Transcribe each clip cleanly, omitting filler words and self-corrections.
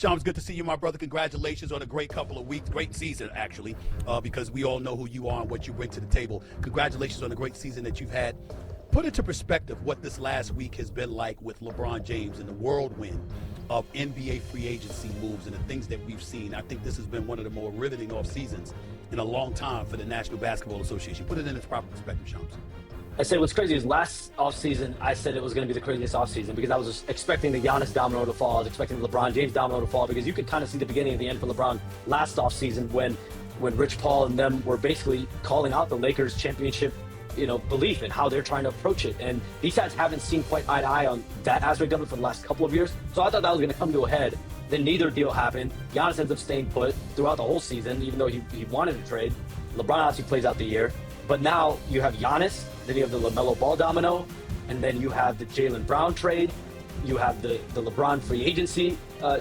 Sean, it's good to see you, my brother. Congratulations on a great couple of weeks, great season, actually, because we all know who you are and what you bring to the table. Congratulations on a great season that you've had. Put into perspective what this last week has been like with LeBron James and the whirlwind of NBA free agency moves and the things that we've seen. I think this has been one of the more riveting off seasons in a long time for the National Basketball Association. Put it in its proper perspective, Sean. I say what's crazy is last offseason, I said it was going to be the craziest offseason because I was just expecting the Giannis domino to fall. I was expecting the LeBron James domino to fall because you could kind of see the beginning of the end for LeBron last offseason when Rich Paul and them were basically calling out the Lakers championship, belief in how they're trying to approach it. And these guys haven't seen quite eye to eye on that aspect of it for the last couple of years. So I thought that was going to come to a head. Then neither deal happened. Giannis ends up staying put throughout the whole season, even though he wanted to trade. LeBron obviously plays out the year. But now you have Giannis, then you have the LaMelo Ball domino, and then you have the Jaylen Brown trade. You have the LeBron free agency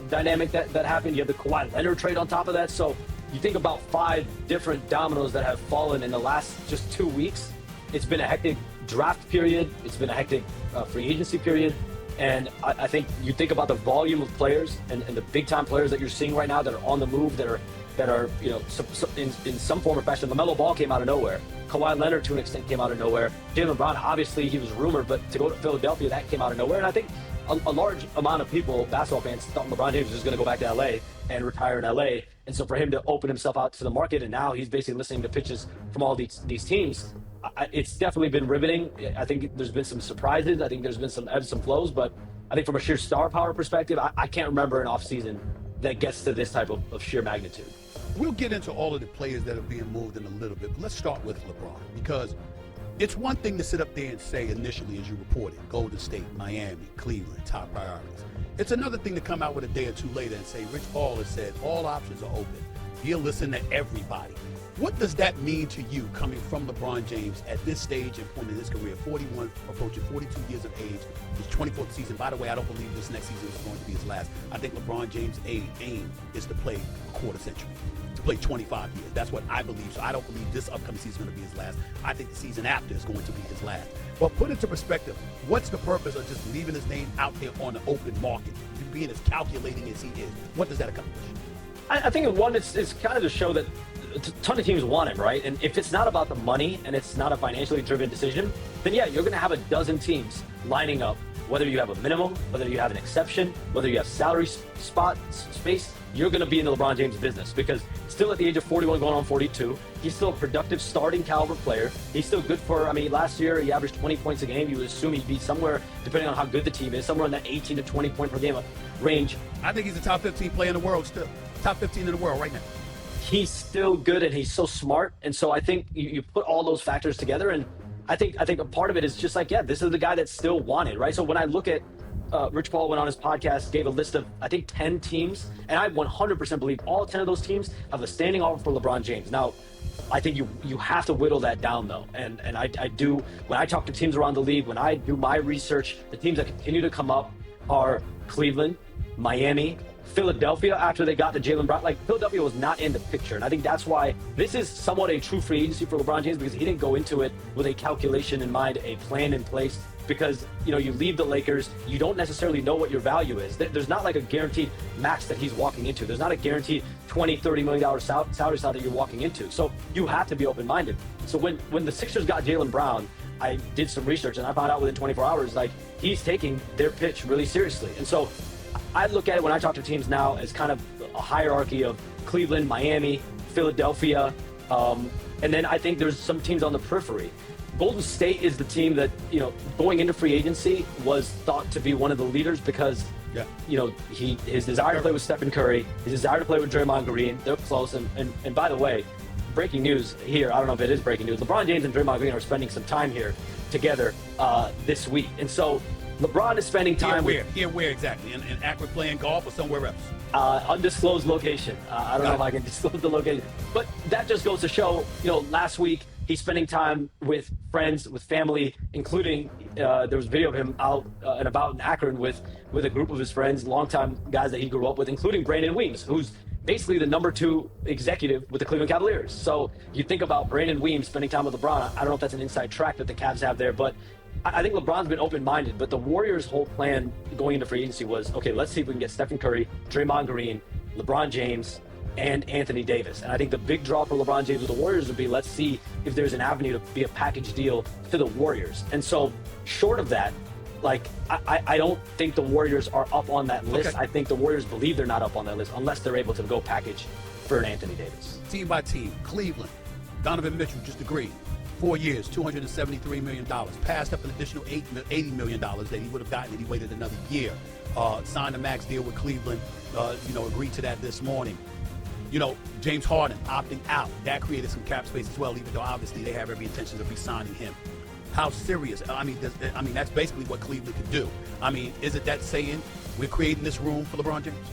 dynamic that happened. You have the Kawhi Leonard trade on top of that. So you think about 5 different dominoes that have fallen in the last just 2 weeks. It's been a hectic draft period. It's been a hectic free agency period. And I think you think about the volume of players and the big-time players that you're seeing right now that are on the move, that are in some form or fashion. LaMelo Ball came out of nowhere. Kawhi Leonard, to an extent, came out of nowhere. Jaylen Brown, obviously, he was rumored, but to go to Philadelphia, that came out of nowhere. And I think a large amount of people, basketball fans, thought LeBron James was just going to go back to L.A. and retire in L.A. And so for him to open himself out to the market, and now he's basically listening to pitches from all these teams, it's definitely been riveting. I think there's been some surprises. I think there's been some ebbs and flows. But I think from a sheer star power perspective, I can't remember an offseason that gets to this type of sheer magnitude. We'll get into all of the players that are being moved in a little bit, but let's start with LeBron, because it's one thing to sit up there and say initially, as you reported, Golden State, Miami, Cleveland, top priorities. It's another thing to come out with a day or two later and say, Rich Paul has said all options are open. He'll listen to everybody. What does that mean to you coming from LeBron James at this stage and point in his career, 41, approaching 42 years of age, his 24th season? By the way, I don't believe this next season is going to be his last. I think LeBron James' aim is to play a quarter century, to play 25 years. That's what I believe. So I don't believe this upcoming season is going to be his last. I think the season after is going to be his last. But put into perspective, what's the purpose of just leaving his name out there on the open market, being as calculating as he is? What does that accomplish? I think one, it's kind of to show that a ton of teams want him, right? And if it's not about the money and it's not a financially driven decision, then yeah, you're going to have a dozen teams lining up. Whether you have a minimum, whether you have an exception, whether you have salary space, you're going to be in the LeBron James business because still at the age of 41 going on 42, he's still a productive starting caliber player. He's still good for, last year he averaged 20 points a game. You would assume he'd be somewhere, depending on how good the team is, somewhere in that 18 to 20 point per game range. I think he's a top 15 player in the world still. Top 15 in the world right now. He's still good and he's so smart. And so I think you put all those factors together, and I think a part of it is just like, yeah, this is the guy that's still wanted, right? So when I look at Rich Paul went on his podcast, gave a list of, I think, 10 teams, and I 100% believe all 10 of those teams have a standing offer for LeBron James. Now, I think you have to whittle that down, though, and I do. When I talk to teams around the league, when I do my research, the teams that continue to come up are Cleveland, Miami, Philadelphia. After they got the Jaylen Brown, Philadelphia was not in the picture, and I think that's why this is somewhat a true free agency for LeBron James, because he didn't go into it with a calculation in mind, a plan in place. Because you leave the Lakers, you don't necessarily know what your value is. There's not like a guaranteed max that he's walking into. There's not a guaranteed $20-30 million salary slot that you're walking into. So you have to be open-minded. So when the Sixers got Jaylen Brown, I did some research and I found out within 24 hours, he's taking their pitch really seriously. And so I look at it when I talk to teams now as kind of a hierarchy of Cleveland, Miami, Philadelphia, and then I think there's some teams on the periphery. Golden State is the team that, going into free agency was thought to be one of the leaders because, his desire to play with Stephen Curry, his desire to play with Draymond Green, they're close. And by the way, breaking news here, I don't know if it is breaking news, LeBron James and Draymond Green are spending some time here together this week. And so LeBron is spending time where exactly? In Akron playing golf or somewhere else? Undisclosed location. I don't know if I can disclose the location. But that just goes to show, last week, he's spending time with friends, with family, including there was video of him out and about in Akron with a group of his friends, longtime guys that he grew up with, including Brandon Weems, who's basically the number 2 executive with the Cleveland Cavaliers. So you think about Brandon Weems spending time with LeBron. I don't know if that's an inside track that the Cavs have there, but I think LeBron's been open-minded, but the Warriors' whole plan going into free agency was, okay, let's see if we can get Stephen Curry, Draymond Green, LeBron James, and Anthony Davis. And I think the big draw for LeBron James with the Warriors would be, let's see if there's an avenue to be a package deal to the Warriors. And so short of that, like, I don't think the Warriors are up on that list. Okay. I think the Warriors believe they're not up on that list unless they're able to go package for an Anthony Davis. Team by team, Cleveland, Donovan Mitchell just agreed. 4 years, $273 million. Passed up an additional $80 million that he would have gotten if he waited another year. Signed a max deal with Cleveland, agreed to that this morning. James Harden opting out. That created some cap space as well, even though obviously they have every intention of re-signing him. How serious? That's basically what Cleveland could do. Is it that saying we're creating this room for LeBron James?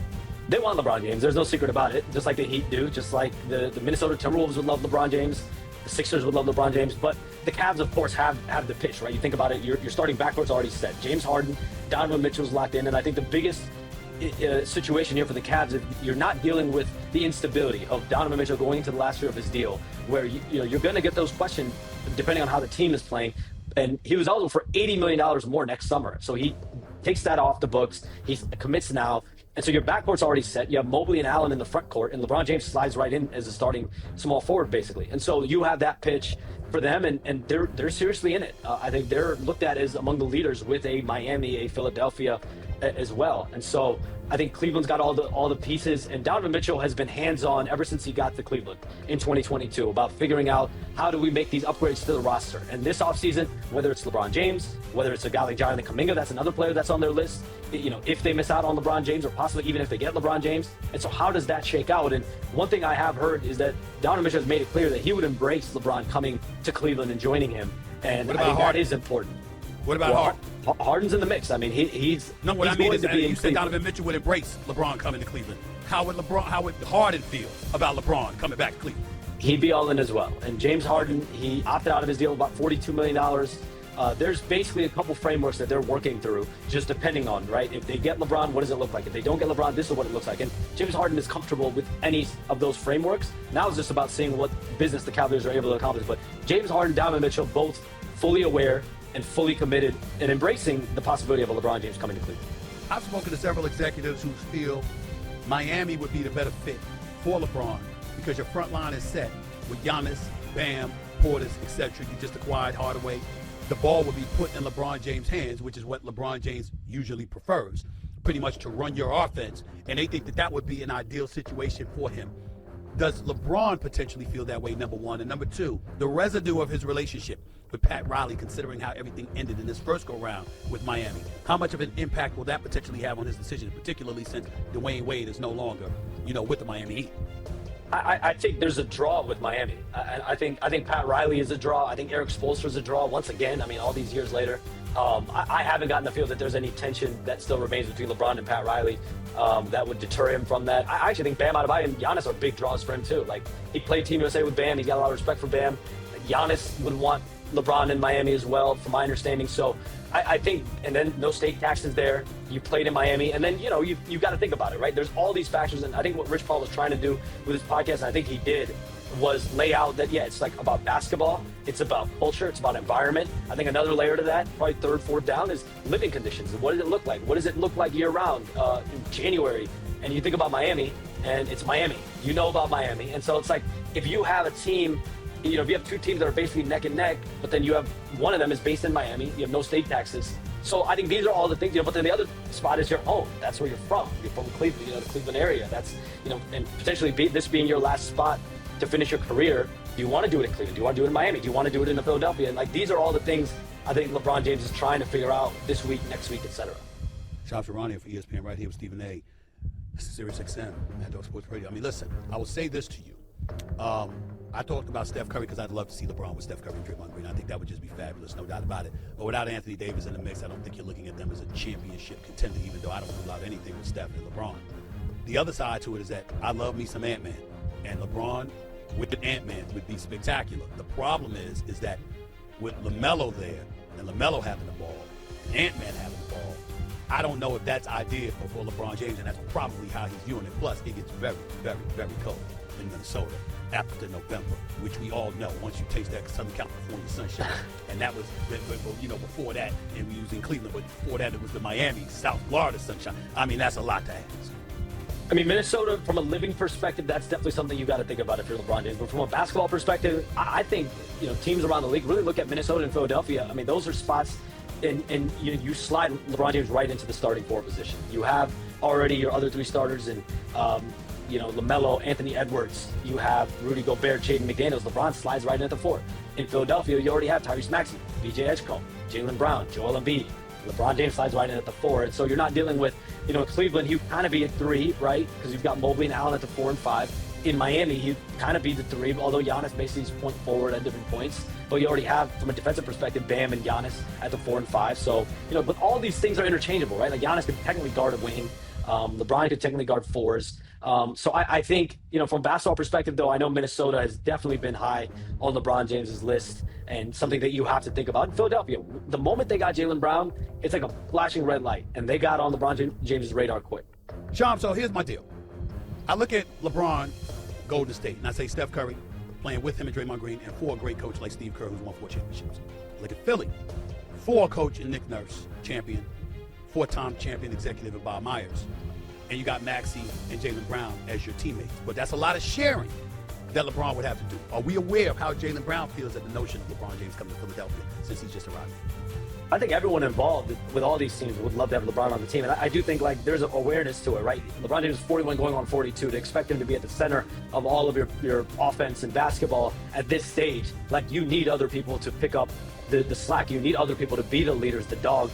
They want LeBron James. There's no secret about it. Just like the Heat do, just like the Minnesota Timberwolves would love LeBron James. The Sixers would love LeBron James, but the Cavs, of course, have the pitch, right? You think about it, your starting backcourt's already set. James Harden, Donovan Mitchell's locked in, and I think the biggest situation here for the Cavs, if you're not dealing with the instability of Donovan Mitchell going into the last year of his deal, where you're going to get those questions depending on how the team is playing. And he was eligible for $80 million more next summer, so he takes that off the books. He commits now. And so your backcourt's already set. You have Mobley and Allen in the front court, and LeBron James slides right in as a starting small forward, basically. And so you have that pitch for them, and they're seriously in it. I think they're looked at as among the leaders with a Miami, a Philadelphia as well. And so I think Cleveland's got all the pieces, and Donovan Mitchell has been hands-on ever since he got to Cleveland in 2022 about figuring out how do we make these upgrades to the roster. And this offseason, whether it's LeBron James, whether it's a guy like Jonathan Kuminga, that's another player that's on their list, if they miss out on LeBron James, or possibly even if they get LeBron James. And so how does that shake out? And one thing I have heard is that Donovan Mitchell has made it clear that he would embrace LeBron coming to Cleveland and joining him. And I think that is important. What about Harden? Harden's in the mix. He's no. What he's I mean is, you said Donovan Mitchell would embrace LeBron coming to Cleveland. How would Harden feel about LeBron coming back to Cleveland? He'd be all in as well. And James Harden, he opted out of his deal about $42 million. There's basically a couple frameworks that they're working through, just depending on, right? If they get LeBron, what does it look like? If they don't get LeBron, this is what it looks like. And James Harden is comfortable with any of those frameworks. Now it's just about seeing what business the Cavaliers are able to accomplish. But James Harden, Donovan Mitchell, both fully aware and fully committed and embracing the possibility of a LeBron James coming to Cleveland. I've spoken to several executives who feel Miami would be the better fit for LeBron because your front line is set with Giannis, Bam, Portis, etc. You just acquired Hardaway. The ball would be put in LeBron James' hands, which is what LeBron James usually prefers, pretty much to run your offense. And they think that would be an ideal situation for him. Does LeBron potentially feel that way, number one? And number two, the residue of his relationship with Pat Riley, considering how everything ended in his first go-round with Miami. How much of an impact will that potentially have on his decision, particularly since Dwayne Wade is no longer, with the Miami Heat? I think there's a draw with Miami. I think Pat Riley is a draw. I think Eric Spoelstra is a draw. Once again, all these years later, I haven't gotten the feel that there's any tension that still remains between LeBron and Pat Riley that would deter him from that. I actually think Bam Adebayo and Giannis are big draws for him too. Like, he played Team USA with Bam. He's got a lot of respect for Bam. Giannis would want LeBron in Miami as well, from my understanding. So I think, and then no state taxes there. You played in Miami, and then you've got to think about it, right? There's all these factors, and I think what Rich Paul was trying to do with his podcast, and I think he did, was lay out that it's like about basketball, it's about culture, it's about environment. I think another layer to that, probably third, fourth down, is living conditions. What does it look like? What does it look like year round in January? And you think about Miami, and it's Miami. You know about Miami, and so it's like if you have a team. If you have two teams that are basically neck and neck, but then you have one of them is based in Miami, you have no state taxes. So I think these are all the things, but then the other spot is your home. That's where you're from. You're from Cleveland, the Cleveland area. That's, and potentially this being your last spot to finish your career. Do you want to do it in Cleveland? Do you want to do it in Miami? Do you want to do it in Philadelphia? And these are all the things I think LeBron James is trying to figure out this week, next week, etc. Sharpe for ESPN right here with Stephen A. Sirius XM, Mad Dog Sports Radio. Listen, I will say this to you. I talked about Steph Curry because I'd love to see LeBron with Steph Curry and Draymond Green. I think that would just be fabulous, no doubt about it. But without Anthony Davis in the mix, I don't think you're looking at them as a championship contender, even though I don't rule out anything with Steph and LeBron. The other side to it is that I love me some Ant-Man. And LeBron with the Ant-Man would be spectacular. The problem is that with LaMelo there, and LaMelo having the ball, and Ant-Man having the ball, I don't know if that's ideal for LeBron James, and that's probably how he's viewing it. Plus, it gets very, very, very cold in Minnesota after November, which we all know. Once you taste that Southern California sunshine, and that was, before that, and we was in Cleveland, but before that it was the Miami, South Florida sunshine. I mean, that's a lot to ask. I mean, Minnesota, from a living perspective, that's definitely something you got to think about if you're LeBron James. But from a basketball perspective, I think teams around the league really look at Minnesota and Philadelphia. I mean, those are spots, and you slide LeBron James right into the starting four position. You have already your other three starters in, LaMelo, Anthony Edwards. You have Rudy Gobert, Jayden McDaniels. LeBron slides right into the four. In Philadelphia, you already have Tyrese Maxey, B.J. Edgecombe, Jaylen Brown, Joel Embiid. LeBron James slides right in at the four. And so you're not dealing with, Cleveland, he'd kind of be at three, right? Because you've got Mobley and Allen at the 4 and 5. In Miami, he'd kind of be the three, although Giannis basically is point forward at different points. But you already have, from a defensive perspective, Bam and Giannis at the 4 and 5. So, but all these things are interchangeable, right? Like Giannis could technically guard a wing. LeBron could technically guard fours. So I think, from a basketball perspective, though, I know Minnesota has definitely been high on LeBron James's list and something that you have to think about. In Philadelphia, the moment they got Jaylen Brown, it's like a flashing red light, and they got on LeBron James's radar quick. Sean, so here's my deal. I look at LeBron, Golden State, and I say Steph Curry, playing with him and Draymond Green, and for a great coach like Steve Kerr, who's won 4 championships. Look at Philly, for a coach in Nick Nurse, champion, 4-time champion executive in Bob Myers. And you got Maxey and Jaylen Brown as your teammates. But that's a lot of sharing that LeBron would have to do. Are we aware of how Jaylen Brown feels at the notion of LeBron James coming to Philadelphia since he's just arrived? I think everyone involved with all these teams would love to have LeBron on the team. And I do think there's an awareness to it, right? LeBron James is 41 going on 42. To expect him to be at the center of all of your offense and basketball at this stage, you need other people to pick up the slack. You need other people to be the leaders, the dog